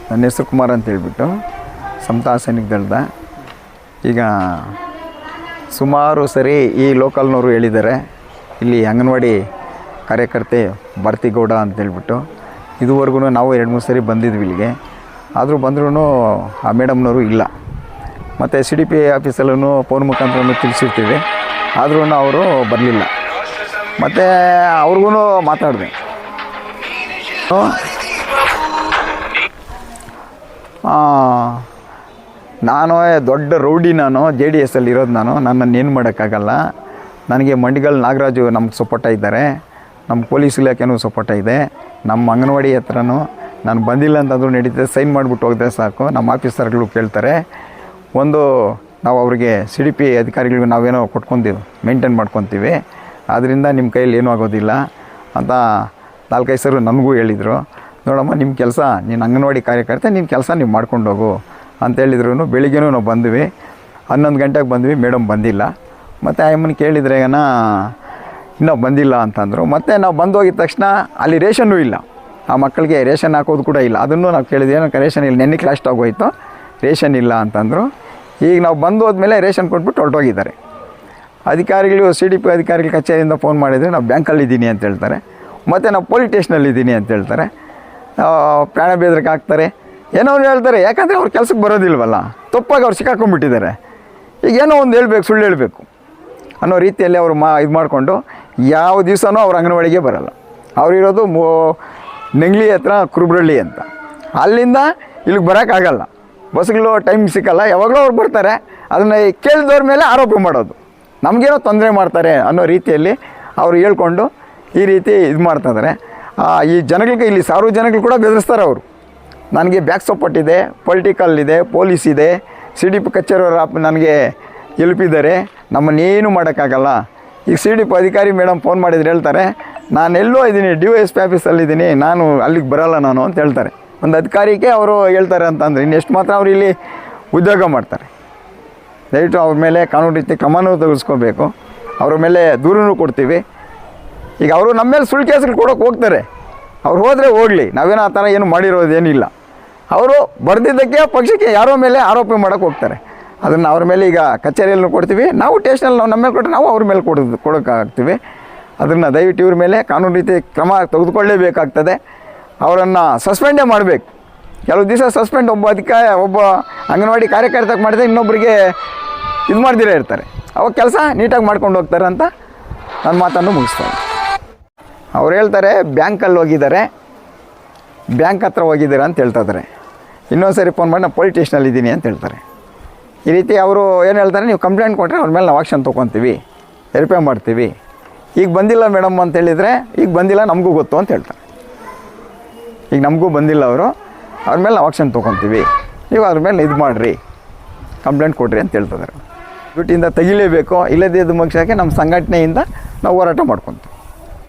ನನ್ನ ಹೆಸರು ಕುಮಾರ್ ಅಂತ ಹೇಳ್ಬಿಟ್ಟು ಸಮತಾ ಸೈನಿಕ ದಳದ. ಈಗ ಸುಮಾರು ಸರಿ ಈ ಲೋಕಲ್ನವರು ಹೇಳಿದ್ದಾರೆ, ಇಲ್ಲಿ ಅಂಗನವಾಡಿ ಕಾರ್ಯಕರ್ತೆ ಭಾರತಿಗೌಡ ಅಂತೇಳ್ಬಿಟ್ಟು. ಇದುವರೆಗೂ ನಾವು 2-3 ಸರಿ ಬಂದಿದ್ವಿ ಇಲ್ಲಿಗೆ. ಆದರೂ ಬಂದ್ರೂ ಆ ಮೇಡಮ್ನವರು ಇಲ್ಲ. ಮತ್ತು CDP ಆಫೀಸಲ್ಲೂ ಫೋನ್ ಮುಖಾಂತರ ತಿಳಿಸಿರ್ತೀವಿ, ಆದ್ರೂ ಅವರು ಬರಲಿಲ್ಲ. ಮತ್ತು ಅವ್ರಿಗೂ ಮಾತಾಡಿದೆ. ನಾನು ದೊಡ್ಡ ರೌಡಿ, ನಾನು JDS ಇರೋದು. ನನ್ನನ್ನು ಏನು ಮಾಡೋಕ್ಕಾಗಲ್ಲ. ನನಗೆ ಮಂಡಿಗಲ್ ನಾಗರಾಜು ನಮ್ಗೆ ಸಪೋರ್ಟ ಇದ್ದಾರೆ, ನಮ್ಮ ಪೊಲೀಸ್ ಇಲಾಖೆನೂ ಸಪೋರ್ಟ ಇದೆ, ನಮ್ಮ ಅಂಗನವಾಡಿ ಹತ್ರನೂ. ನಾನು ಬಂದಿಲ್ಲ ಅಂತಂದ್ರೂ ನಡೀತದೆ, ಸೈನ್ ಮಾಡಿಬಿಟ್ಟು ಹೋಗಿದ್ರೆ ಸಾಕು. ನಮ್ಮ ಆಫೀಸರ್ಗಳು ಕೇಳ್ತಾರೆ. ಒಂದು ನಾವು ಅವ್ರಿಗೆ CDP ಅಧಿಕಾರಿಗಳಿಗೂ ನಾವೇನೋ ಕೊಟ್ಕೊತೀವಿ, ಮೇಂಟೈನ್ ಮಾಡ್ಕೊತೀವಿ, ಆದ್ದರಿಂದ ನಿಮ್ಮ ಕೈಯಲ್ಲಿ ಏನೂ ಆಗೋದಿಲ್ಲ ಅಂತ 4-5 ಸರಿ ನನಗೂ ಹೇಳಿದರು. ನೋಡಮ್ಮ, ನಿಮ್ಮ ಕೆಲಸ, ನೀನು ಅಂಗನವಾಡಿ ಕಾರ್ಯಕರ್ತೆ, ನಿನ್ನ ಕೆಲಸ ನೀವು ಮಾಡ್ಕೊಂಡು ಹೋಗು ಅಂತೇಳಿದ್ರು. ಬೆಳಿಗ್ಗೆನೂ ನಾವು ಬಂದ್ವಿ, 11 ಗಂಟೆಗೆ ಬಂದ್ವಿ, ಮೇಡಮ್ ಬಂದಿಲ್ಲ. ಮತ್ತು ಆಯಮ್ಮನ ಕೇಳಿದರೆ ಇನ್ನೂ ಬಂದಿಲ್ಲ ಅಂತಂದರು. ಮತ್ತು ನಾವು ಬಂದು ಹೋಗಿದ ತಕ್ಷಣ ಅಲ್ಲಿ ರೇಷನ್ನೂ ಇಲ್ಲ, ಆ ಮಕ್ಕಳಿಗೆ ರೇಷನ್ ಹಾಕೋದು ಕೂಡ ಇಲ್ಲ. ಅದನ್ನು ನಾವು ಕೇಳಿದ್ವಿ, ಏನಕ್ಕೆ ರೇಷನ್ ಇಲ್ಲ, ನೆನ್ನೆ ಕ್ಲಾಸ್ ಆಗೋಯ್ತು, ರೇಷನ್ ಇಲ್ಲ ಅಂತಂದರು. ಈಗ ನಾವು ಬಂದು ಹೋದ್ಮೇಲೆ ರೇಷನ್ ಕೊಟ್ಬಿಟ್ಟು ಹೊರಟೋಗಿದ್ದಾರೆ. ಅಧಿಕಾರಿಗಳು CDP ಅಧಿಕಾರಿಗಳ ಕಚೇರಿಯಿಂದ ಫೋನ್ ಮಾಡಿದರೆ ನಾವು ಬ್ಯಾಂಕಲ್ಲಿದ್ದೀನಿ ಅಂತ ಹೇಳ್ತಾರೆ, ಮತ್ತು ನಾವು ಪೊಲೀಸ್ ಸ್ಟೇಷನಲ್ಲಿದ್ದೀನಿ ಅಂತ ಹೇಳ್ತಾರೆ. ಪ್ರಾಣ ಬೇದ್ರಕ್ಕೆ ಹಾಕ್ತಾರೆ, ಏನೋ ಒಂದು ಹೇಳ್ತಾರೆ. ಯಾಕಂದರೆ ಅವ್ರ ಕೆಲಸಕ್ಕೆ ಬರೋದಿಲ್ವಲ್ಲ, ತಪ್ಪಾಗಿ ಅವ್ರು ಸಿಕ್ಕಾಕೊಂಡ್ಬಿಟ್ಟಿದ್ದಾರೆ. ಈಗ ಏನೋ ಒಂದು ಹೇಳ್ಬೇಕು, ಸುಳ್ಳು ಹೇಳಬೇಕು ಅನ್ನೋ ರೀತಿಯಲ್ಲಿ ಅವರು ಇದು ಮಾಡಿಕೊಂಡು ಯಾವ ದಿವಸನೂ ಅವ್ರು ಅಂಗನವಾಡಿಗೆ ಬರೋಲ್ಲ. ಅವರಿರೋದು ನೆಂಗ್ಲಿ ಹತ್ರ ಕುರುಬ್ರಳ್ಳಿ ಅಂತ, ಅಲ್ಲಿಂದ ಇಲ್ಲಿಗೆ ಬರೋಕ್ಕಾಗಲ್ಲ, ಬಸ್ಗಳು ಟೈಮ್ ಸಿಕ್ಕಲ್ಲ. ಯಾವಾಗಲೂ ಅವ್ರು ಬರ್ತಾರೆ, ಅದನ್ನು ಕೇಳಿದವ್ರ ಮೇಲೆ ಆರೋಪ ಮಾಡೋದು, ನಮಗೇನೋ ತೊಂದರೆ ಮಾಡ್ತಾರೆ ಅನ್ನೋ ರೀತಿಯಲ್ಲಿ ಅವರು ಹೇಳ್ಕೊಂಡು ಈ ರೀತಿ ಇದು ಮಾಡ್ತಾಯಿದ್ದಾರೆ. ಈ ಜನಗಳಿಗೆ, ಇಲ್ಲಿ 1000 ಜನಗಳು ಕೂಡ ಬೆದರಿಸ್ತಾರೆ ಅವರು. ನನಗೆ ಬ್ಯಾಕ್ ಸಪೋರ್ಟ್ ಇದೆ, ಪೊಲಿಟಿಕಲ್ ಇದೆ, ಪೊಲೀಸ್ ಇದೆ, CDP ಕಚೇರಿಯವರು ನನಗೆ ಎಲ್ಪಿದ್ದಾರೆ, ನಮ್ಮನ್ನೇನು ಮಾಡೋಕ್ಕಾಗಲ್ಲ. ಈಗ CDP ಅಧಿಕಾರಿ ಮೇಡಮ್ ಫೋನ್ ಮಾಡಿದ್ರೆ ಹೇಳ್ತಾರೆ, ನಾನೆಲ್ಲೋ ಇದ್ದೀನಿ, DYSP ಆಫೀಸಲ್ಲಿದ್ದೀನಿ, ನಾನು ಅಲ್ಲಿಗೆ ಬರೋಲ್ಲ ನಾನು ಅಂತ ಹೇಳ್ತಾರೆ. ಒಂದು ಅಧಿಕಾರಿಗೆ ಅವರು ಹೇಳ್ತಾರೆ ಅಂತಂದರೆ ಇನ್ನೆಷ್ಟು ಮಾತ್ರ ಅವ್ರು ಇಲ್ಲಿ ಉದ್ಯೋಗ ಮಾಡ್ತಾರೆ. ದಯವಿಟ್ಟು ಅವ್ರ ಮೇಲೆ ಕಾನೂನು ರೀತಿ ಕ್ರಮನೂ ತೆಗೆಸ್ಕೋಬೇಕು, ಅವ್ರ ಮೇಲೆ ದೂರನೂ ಕೊಡ್ತೀವಿ. ಈಗ ಅವರು ನಮ್ಮ ಮೇಲೆ ಸುಳ್ಳು ಕೇಸ್ಗಳು ಕೊಡೋಕೆ ಹೋಗ್ತಾರೆ, ಅವ್ರು ಹೋದರೆ ಹೋಗಲಿ, ನಾವೇನೋ ಆ ಥರ ಏನು ಮಾಡಿರೋದೇನಿಲ್ಲ. ಅವರು ಬರೆದಿದ್ದಕ್ಕೆ ಪಕ್ಷಕ್ಕೆ ಯಾರೋ ಮೇಲೆ ಆರೋಪ ಮಾಡೋಕ್ಕೆ ಹೋಗ್ತಾರೆ. ಅದನ್ನು ಅವ್ರ ಮೇಲೆ ಈಗ ಕಚೇರಿಯಲ್ಲೂ ಕೊಡ್ತೀವಿ, ನಾವು ಸ್ಟೇಷನಲ್ಲಿ ನಾವು ನಮ್ಮ ಮೇಲೆ ಕೊಟ್ಟರೆ ನಾವು ಅವ್ರ ಮೇಲೆ ಕೊಡೋಕ್ಕಾಗ್ತೀವಿ. ಅದನ್ನು ದಯವಿಟ್ಟು ಇವ್ರ ಮೇಲೆ ಕಾನೂನು ರೀತಿ ಕ್ರಮ ತೆಗೆದುಕೊಳ್ಳೇಬೇಕಾಗ್ತದೆ. ಅವರನ್ನು ಸಸ್ಪೆಂಡೇ ಮಾಡಬೇಕು. ಕೆಲವು ದಿವಸ ಸಸ್ಪೆಂಡ್ ಒಬ್ಬ ಅಂಗನವಾಡಿ ಕಾರ್ಯಕರ್ತಕ್ಕೆ ಮಾಡಿದ್ರೆ ಇನ್ನೊಬ್ಬರಿಗೆ ಇದು ಮಾಡ್ದಿರೇ ಇರ್ತಾರೆ, ಅವಾಗ ಕೆಲಸ ನೀಟಾಗಿ ಮಾಡ್ಕೊಂಡು ಹೋಗ್ತಾರೆ ಅಂತ ನನ್ನ ಮಾತನ್ನು ಮುಗಿಸ್ತಾರೆ. ಅವ್ರು ಹೇಳ್ತಾರೆ ಬ್ಯಾಂಕಲ್ಲಿ ಹೋಗಿದ್ದಾರೆ, ಬ್ಯಾಂಕ್ ಹತ್ರ ಹೋಗಿದ್ದಾರೆ ಅಂತ ಹೇಳ್ತಾಯಿದ್ದಾರೆ. ಇನ್ನೊಂದು ಸರಿ ಫೋನ್ ಮಾಡಿ ನಾನು ಪೊಲೀಸ್ ಸ್ಟೇಷನಲ್ಲಿ ಇದ್ದೀನಿ ಅಂತ ಹೇಳ್ತಾರೆ. ಈ ರೀತಿ ಅವರು ಏನು ಹೇಳ್ತಾರೆ, ನೀವು ಕಂಪ್ಲೇಂಟ್ ಕೊಟ್ಟರೆ ಅವ್ರ ಮೇಲೆ ನಾವು ಆಕ್ಷನ್ ತೊಗೊತೀವಿ, ವೆರಿಫೈ ಮಾಡ್ತೀವಿ. ಈಗ ಬಂದಿಲ್ಲ ಮೇಡಮ್ ಅಂತ ಹೇಳಿದರೆ, ಈಗ ಬಂದಿಲ್ಲ ನಮಗೂ ಗೊತ್ತು ಅಂತ ಹೇಳ್ತಾರೆ. ಈಗ ನಮಗೂ ಬಂದಿಲ್ಲ ಅವರು, ಅವ್ರ ಮೇಲೆ ನಾವು ಆಕ್ಷನ್ ತೊಗೊತೀವಿ, ನೀವು ಅದ್ರ ಮೇಲೆ ಇದು ಮಾಡಿರಿ, ಕಂಪ್ಲೇಂಟ್ ಕೊಡ್ರಿ ಅಂತ ಹೇಳ್ತಿದ್ದಾರೆ. ಡ್ಯೂಟಿಯಿಂದ ತೆಗಿಲೇಬೇಕು, ಇಲ್ಲದೇ ಇದು ಮುಗಿಸೋಕ್ಕೆ ನಮ್ಮ ಸಂಘಟನೆಯಿಂದ ನಾವು ಹೋರಾಟ ಮಾಡ್ಕೊತೀವಿ.